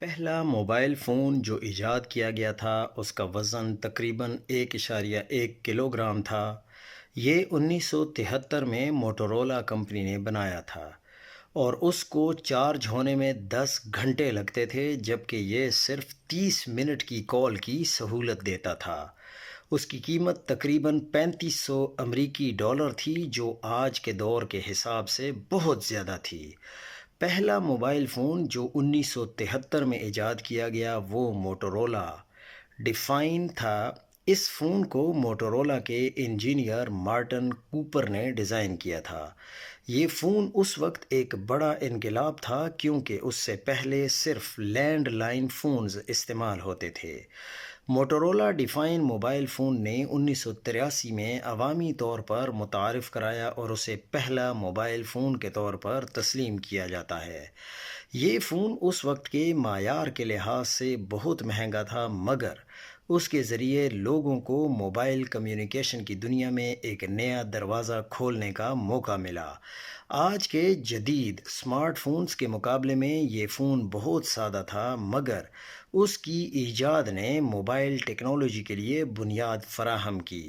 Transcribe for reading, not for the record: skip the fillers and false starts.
پہلا mobile phone جو ایجاد کیا گیا تھا اس کا وزن تقریباً 1.1 کلو گرام تھا۔ یہ 1973 میں موٹورولا کمپنی نے بنایا تھا اور اس کو چارج ہونے میں 10 گھنٹے لگتے تھے، جبکہ یہ صرف 30 منٹ کی کال کی سہولت دیتا تھا۔ اس کی قیمت تقریباً 3500 امریکی ڈالر تھی، جو آج کے دور کے حساب سے بہت زیادہ تھی۔ پہلا موبائل فون جو 1973 میں ایجاد کیا گیا وہ موٹورولا ڈیفائن تھا۔ اس فون کو موٹورولا کے انجینئر مارٹن کوپر نے ڈیزائن کیا تھا۔ یہ فون اس وقت ایک بڑا انقلاب تھا، کیونکہ اس سے پہلے صرف لینڈ لائن فونز استعمال ہوتے تھے۔ موٹورولا ڈیفائن موبائل فون نے 1983 میں عوامی طور پر متعارف کرایا اور اسے پہلا موبائل فون کے طور پر تسلیم کیا جاتا ہے۔ یہ فون اس وقت کے معیار کے لحاظ سے بہت مہنگا تھا، مگر اس کے ذریعے لوگوں کو موبائل کمیونیکیشن کی دنیا میں ایک نیا دروازہ کھولنے کا موقع ملا۔ آج کے جدید اسمارٹ فونز کے مقابلے میں یہ فون بہت سادہ تھا، مگر اس کی ایجاد نے موبائل ٹیکنالوجی کے لیے بنیاد فراہم کی۔